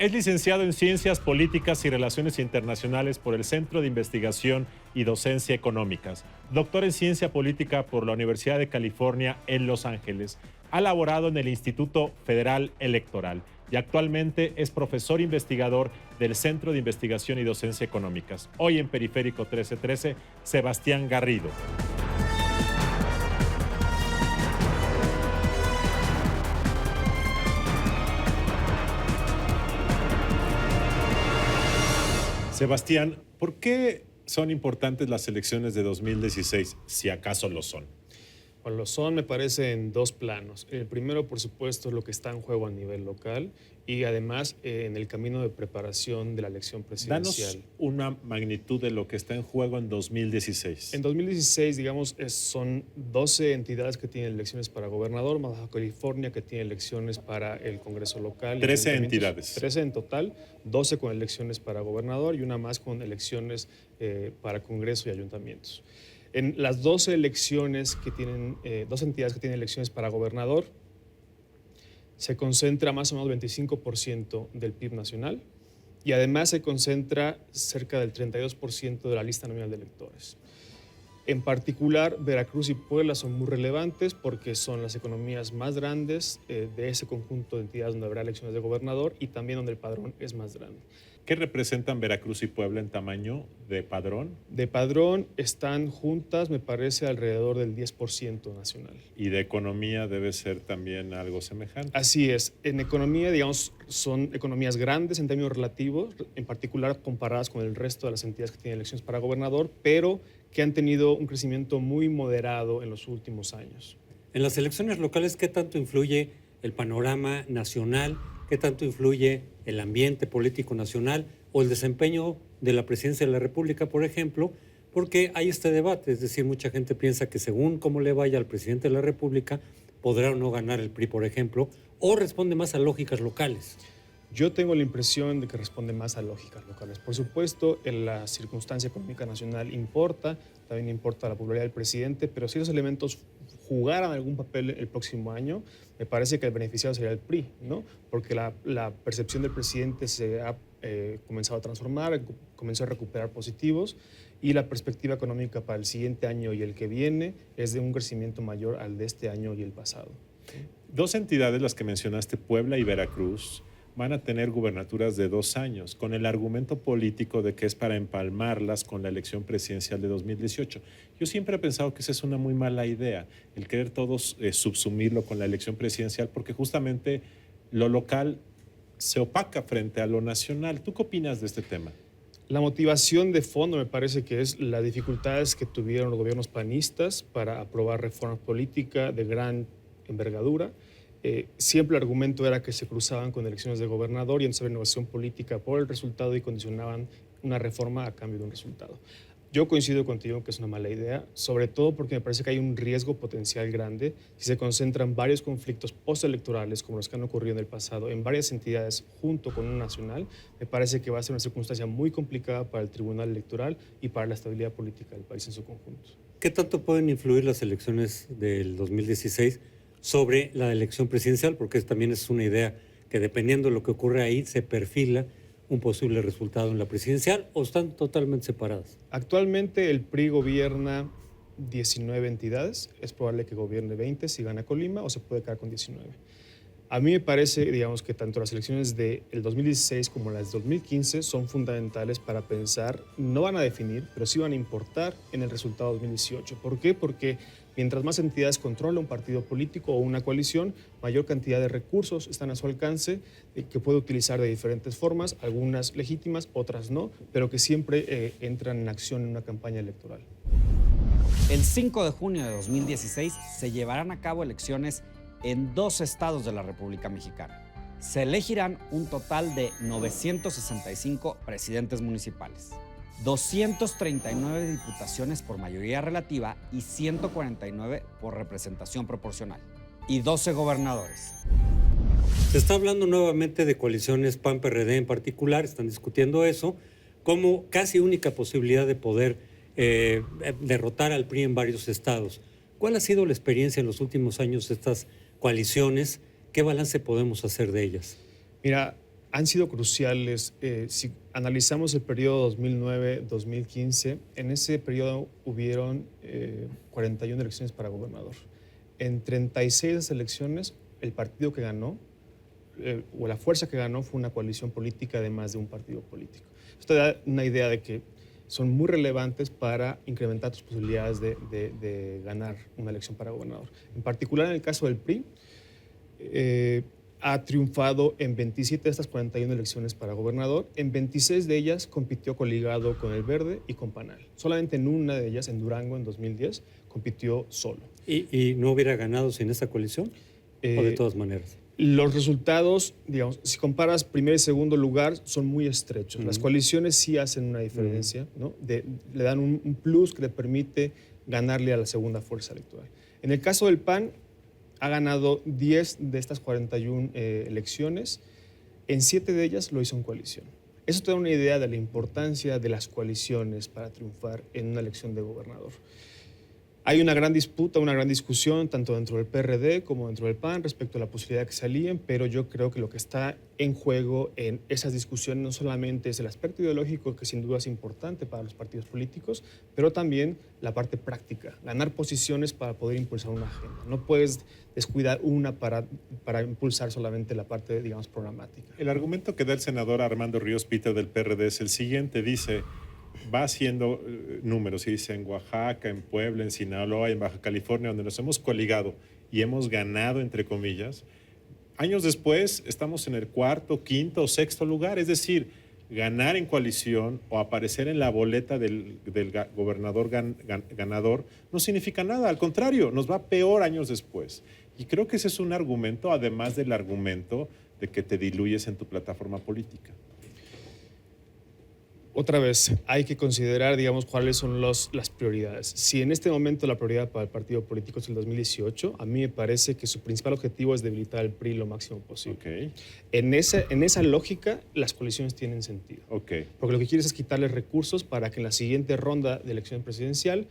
Es licenciado en Ciencias Políticas y Relaciones Internacionales por el Centro de Investigación y Docencia Económicas. Doctor en Ciencia Política por la Universidad de California en Los Ángeles. Ha laborado en el Instituto Federal Electoral y actualmente es profesor investigador del Centro de Investigación y Docencia Económicas. Hoy en Periférico 1313, Sebastián Garrido. Sebastián, ¿por qué son importantes las elecciones de 2016, si acaso lo son? Bueno, lo son, me parece, en dos planos. El primero, por supuesto, es lo que está en juego a nivel local y además en el camino de preparación de la elección presidencial. Danos una magnitud de lo que está en juego en 2016. En 2016, digamos, son 12 entidades que tienen elecciones para gobernador, más Baja California que tiene elecciones para el Congreso local. 13 entidades. 13 en total, 12 con elecciones para gobernador y una más con elecciones para Congreso y ayuntamientos. En las 12 elecciones que tienen, 12 entidades que tienen elecciones para gobernador, se concentra más o menos 25% del PIB nacional y además se concentra cerca del 32% de la lista nominal de electores. En particular, Veracruz y Puebla son muy relevantes porque son las economías más grandes de ese conjunto de entidades donde habrá elecciones de gobernador y también donde el padrón es más grande. ¿Qué representan Veracruz y Puebla en tamaño de padrón? De padrón están juntas, me parece, alrededor del 10% nacional. ¿Y de economía debe ser también algo semejante? Así es. En economía, digamos, son economías grandes en términos relativos, en particular comparadas con el resto de las entidades que tienen elecciones para gobernador, pero que han tenido un crecimiento muy moderado en los últimos años. En las elecciones locales, ¿qué tanto influye el panorama nacional? ¿Qué tanto influye el ambiente político nacional o el desempeño de la presidencia de la República, por ejemplo? Porque hay este debate, es decir, mucha gente piensa que según cómo le vaya al presidente de la República, podrá o no ganar el PRI, por ejemplo, o responde más a lógicas locales. Yo tengo la impresión de que responde más a lógicas locales. Por supuesto, en la circunstancia económica nacional importa, también importa la popularidad del presidente, pero si esos elementos jugaran algún papel el próximo año, me parece que el beneficiado sería el PRI, ¿no? Porque la percepción del presidente se ha comenzado a transformar, comenzó a recuperar positivos y la perspectiva económica para el siguiente año y el que viene es de un crecimiento mayor al de este año y el pasado. Dos entidades, las que mencionaste, Puebla y Veracruz, van a tener gubernaturas de 2 años, con el argumento político de que es para empalmarlas con la elección presidencial de 2018. Yo siempre he pensado que esa es una muy mala idea, el querer todos subsumirlo con la elección presidencial, porque justamente lo local se opaca frente a lo nacional. ¿Tú qué opinas de este tema? La motivación de fondo me parece que es las dificultades que tuvieron los gobiernos panistas para aprobar reformas políticas de gran envergadura. Siempre el argumento era que se cruzaban con elecciones de gobernador y entonces había negociación política por el resultado y condicionaban una reforma a cambio de un resultado. Yo coincido contigo en que es una mala idea, sobre todo porque me parece que hay un riesgo potencial grande si se concentran varios conflictos postelectorales como los que han ocurrido en el pasado en varias entidades junto con un nacional. Me parece que va a ser una circunstancia muy complicada para el Tribunal Electoral y para la estabilidad política del país en su conjunto. ¿Qué tanto pueden influir las elecciones del 2016 sobre la elección presidencial? Porque también es una idea que dependiendo de lo que ocurre ahí se perfila un posible resultado en la presidencial, ¿o están totalmente separadas? Actualmente el PRI gobierna 19 entidades, es probable que gobierne 20 si gana Colima o se puede quedar con 19. A mí me parece, digamos, que tanto las elecciones del 2016 como las del 2015 son fundamentales para pensar, no van a definir, pero sí van a importar en el resultado 2018. ¿Por qué? Porque mientras más entidades controla un partido político o una coalición, mayor cantidad de recursos están a su alcance que puede utilizar de diferentes formas, algunas legítimas, otras no, pero que siempre entran en acción en una campaña electoral. El 5 de junio de 2016 se llevarán a cabo elecciones en 2 estados de la República Mexicana. Se elegirán un total de 965 presidentes municipales, 239 diputaciones por mayoría relativa y 149 por representación proporcional, y 12 gobernadores. Se está hablando nuevamente de coaliciones PAN-PRD en particular, están discutiendo eso, como casi única posibilidad de poder derrotar al PRI en varios estados. ¿Cuál ha sido la experiencia en los últimos años de estas coaliciones? ¿Qué balance podemos hacer de ellas? Mira, han sido cruciales. Si analizamos el periodo 2009-2015, en ese periodo hubieron 41 elecciones para gobernador. En 36 de esas elecciones, el partido que ganó, o la fuerza que ganó, fue una coalición política de más de un partido político. Esto da una idea de que son muy relevantes para incrementar tus posibilidades de ganar una elección para gobernador. En particular, en el caso del PRI, ha triunfado en 27 de estas 41 elecciones para gobernador. En 26 de ellas compitió coligado con El Verde y con PANAL. Solamente en una de ellas, en Durango, en 2010, compitió solo. ¿Y no hubiera ganado sin esta coalición? ¿O de todas maneras? Los resultados, digamos, si comparas primer y segundo lugar, son muy estrechos. Las coaliciones sí hacen una diferencia, ¿no? Le dan un plus que le permite ganarle a la segunda fuerza electoral. En el caso del PAN, ha ganado 10 de estas 41 elecciones. En 7 de ellas lo hizo en coalición. Eso te da una idea de la importancia de las coaliciones para triunfar en una elección de gobernador. Hay una gran disputa, una gran discusión, tanto dentro del PRD como dentro del PAN, respecto a la posibilidad de que se alíen, pero yo creo que lo que está en juego en esas discusiones no solamente es el aspecto ideológico, que sin duda es importante para los partidos políticos, pero también la parte práctica, ganar posiciones para poder impulsar una agenda. No puedes descuidar una para impulsar solamente la parte, digamos, programática. El argumento que da el senador Armando Ríos Peter del PRD es el siguiente, dice... Va haciendo números y dice en Oaxaca, en Puebla, en Sinaloa, en Baja California, donde nos hemos coligado y hemos ganado, entre comillas. Años después estamos en el 4º, 5º o 6º lugar. Es decir, ganar en coalición o aparecer en la boleta del gobernador ganador no significa nada. Al contrario, nos va peor años después. Y creo que ese es un argumento, además del argumento de que te diluyes en tu plataforma política. Otra vez, hay que considerar, digamos, cuáles son las prioridades. Si en este momento la prioridad para el partido político es el 2018, a mí me parece que su principal objetivo es debilitar al PRI lo máximo posible. Okay. En esa lógica, las coaliciones tienen sentido. Okay. Porque lo que quieres es quitarles recursos para que en la siguiente ronda de elección presidencial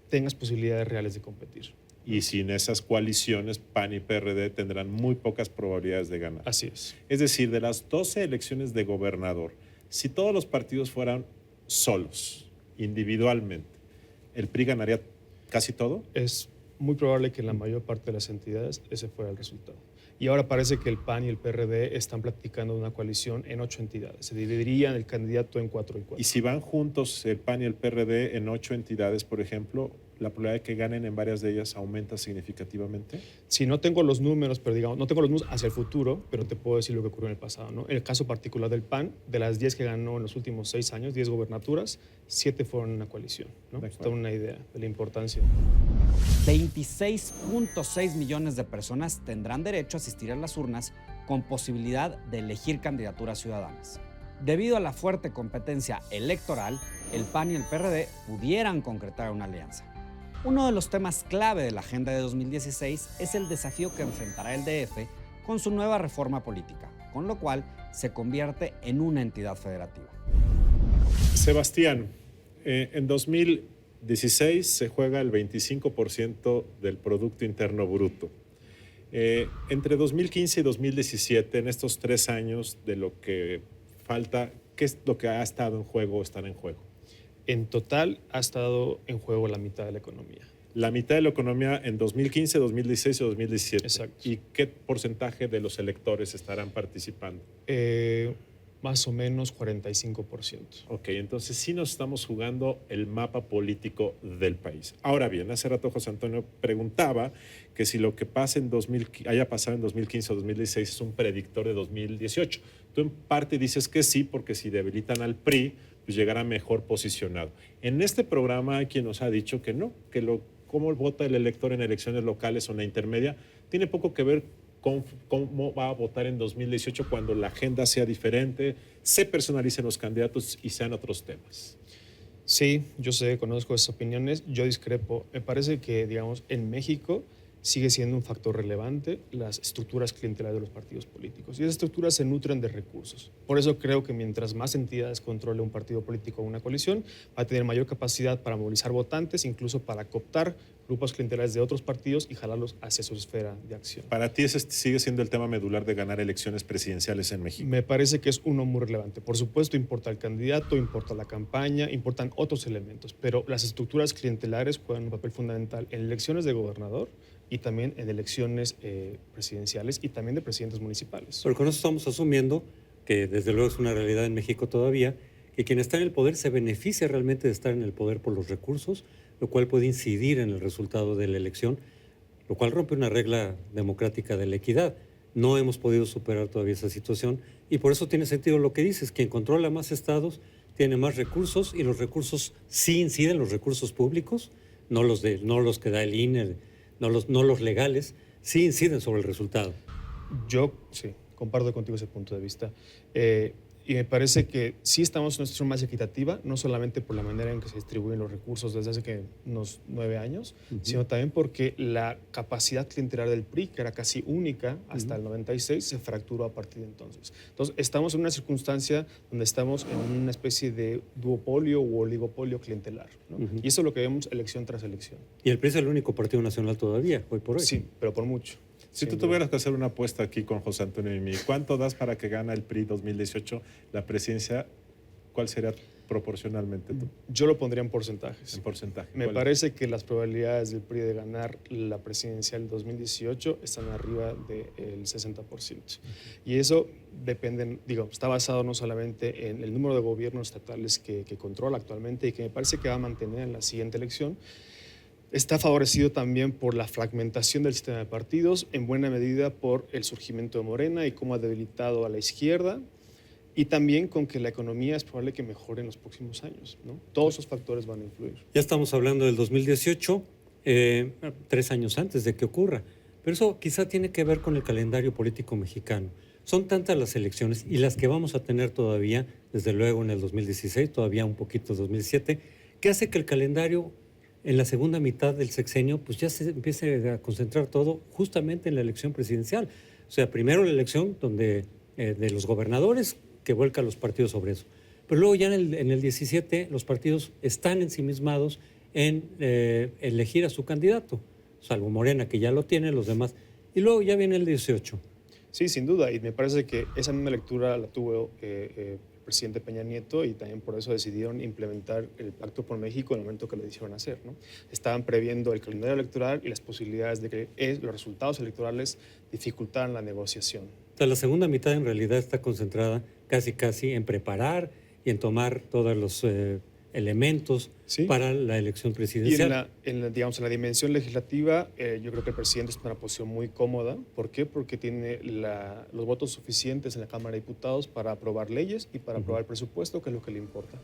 tengas posibilidades reales de competir. Y sin esas coaliciones, PAN y PRD tendrán muy pocas probabilidades de ganar. Así es. Es decir, de las 12 elecciones de gobernador, si todos los partidos fueran solos, individualmente, ¿el PRI ganaría casi todo? Es muy probable que en la mayor parte de las entidades ese fuera el resultado. Y ahora parece que el PAN y el PRD están practicando una coalición en 8 entidades. Se dividirían el candidato en 4 y 4. Y si van juntos el PAN y el PRD en 8 entidades, por ejemplo, ¿la probabilidad de que ganen en varias de ellas aumenta significativamente? Sí, no tengo los números, pero digamos, no tengo los números hacia el futuro, pero te puedo decir lo que ocurrió en el pasado, ¿no? En el caso particular del PAN, de las 10 que ganó en los últimos 6 años, 10 gobernaturas, 7 fueron en una coalición, ¿no? Esto da una idea de la importancia. 26.6 millones de personas tendrán derecho a asistir a las urnas con posibilidad de elegir candidaturas ciudadanas. Debido a la fuerte competencia electoral, el PAN y el PRD pudieran concretar una alianza. Uno de los temas clave de la agenda de 2016 es el desafío que enfrentará el DF con su nueva reforma política, con lo cual se convierte en una entidad federativa. Sebastián, en 2016 se juega el 25% del Producto Interno Bruto. Entre 2015 y 2017, en estos 3 años de lo que falta, ¿qué es lo que ha estado en juego o está en juego? En total ha estado en juego la mitad de la economía. La mitad de la economía en 2015, 2016 y 2017. Exacto. ¿Y qué porcentaje de los electores estarán participando? Más o menos 45%. Ok, entonces sí nos estamos jugando el mapa político del país. Ahora bien, hace rato José Antonio preguntaba que si lo que pasa haya pasado en 2015 o 2016 es un predictor de 2018. Tú en parte dices que sí, porque si debilitan al PRI, pues llegará mejor posicionado. En este programa hay quien nos ha dicho que no, que cómo vota el elector en elecciones locales o en la intermedia tiene poco que ver con cómo va a votar en 2018 cuando la agenda sea diferente, se personalicen los candidatos y sean otros temas. Sí, yo sé, conozco esas opiniones, yo discrepo. Me parece que, digamos, en México sigue siendo un factor relevante las estructuras clientelares de los partidos políticos. Y esas estructuras se nutren de recursos. Por eso creo que mientras más entidades controle un partido político o una coalición, va a tener mayor capacidad para movilizar votantes, incluso para cooptar grupos clientelares de otros partidos y jalarlos hacia su esfera de acción. Para ti ese sigue siendo el tema medular de ganar elecciones presidenciales en México. Me parece que es uno muy relevante. Por supuesto, importa el candidato, importa la campaña, importan otros elementos, pero las estructuras clientelares juegan un papel fundamental en elecciones de gobernador y también en elecciones presidenciales y también de presidentes municipales. Pero con eso estamos asumiendo que desde luego es una realidad en México todavía, que quien está en el poder se beneficia realmente de estar en el poder por los recursos, lo cual puede incidir en el resultado de la elección, lo cual rompe una regla democrática de la equidad. No hemos podido superar todavía esa situación y por eso tiene sentido lo que dices, quien controla más estados tiene más recursos y los recursos sí inciden, los recursos públicos, no los que da el INE, no los legales, sí inciden sobre el resultado. Yo sí, comparto contigo ese punto de vista. Y me parece que sí estamos en una situación más equitativa, no solamente por la manera en que se distribuyen los recursos desde hace unos 9 años, sino también porque la capacidad clientelar del PRI, que era casi única hasta el 96, se fracturó a partir de entonces. Entonces, estamos en una circunstancia donde estamos en una especie de duopolio u oligopolio clientelar, ¿no? Y eso es lo que vemos elección tras elección. Y el PRI es el único partido nacional todavía, hoy por hoy. Sí, pero por mucho. Si tú tuvieras que hacer una apuesta aquí con José Antonio y mí, ¿cuánto das para que gane el PRI 2018 la presidencia? ¿Cuál sería proporcionalmente tú? Yo lo pondría en porcentajes. En porcentaje. Me parece que las probabilidades del PRI de ganar la presidencial 2018 están arriba del 60%. Y eso depende, está basado no solamente en el número de gobiernos estatales que controla actualmente y que me parece que va a mantener en la siguiente elección. Está favorecido también por la fragmentación del sistema de partidos, en buena medida por el surgimiento de Morena y cómo ha debilitado a la izquierda, y también con que la economía es probable que mejore en los próximos años, ¿no? Todos esos factores van a influir. Ya estamos hablando del 2018, 3 años antes de que ocurra, pero eso quizá tiene que ver con el calendario político mexicano. Son tantas las elecciones y las que vamos a tener todavía, desde luego en el 2016, todavía un poquito en 2007, que hace que el calendario en la segunda mitad del sexenio, pues ya se empiece a concentrar todo justamente en la elección presidencial. O sea, primero la elección de los gobernadores, que vuelca a los partidos sobre eso. Pero luego ya en el 17 los partidos están ensimismados en elegir a su candidato, salvo Morena, que ya lo tiene, los demás. Y luego ya viene el 18. Sí, sin duda, y me parece que esa misma lectura la tuvo el presidente Peña Nieto y también por eso decidieron implementar el Pacto por México en el momento que lo hicieron hacer, ¿no? Estaban previendo el calendario electoral y las posibilidades de que los resultados electorales dificultaran la negociación. O sea, la segunda mitad en realidad está concentrada casi en preparar y en tomar todos los elementos para la elección presidencial. Y en la dimensión legislativa, yo creo que el presidente está en una posición muy cómoda. ¿Por qué? Porque tiene los votos suficientes en la Cámara de Diputados para aprobar leyes y para aprobar el presupuesto, que es lo que le importa.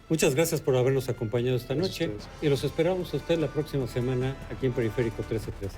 Muchas gracias por habernos acompañado esta noche y los esperamos a usted la próxima semana aquí en Periférico 1313.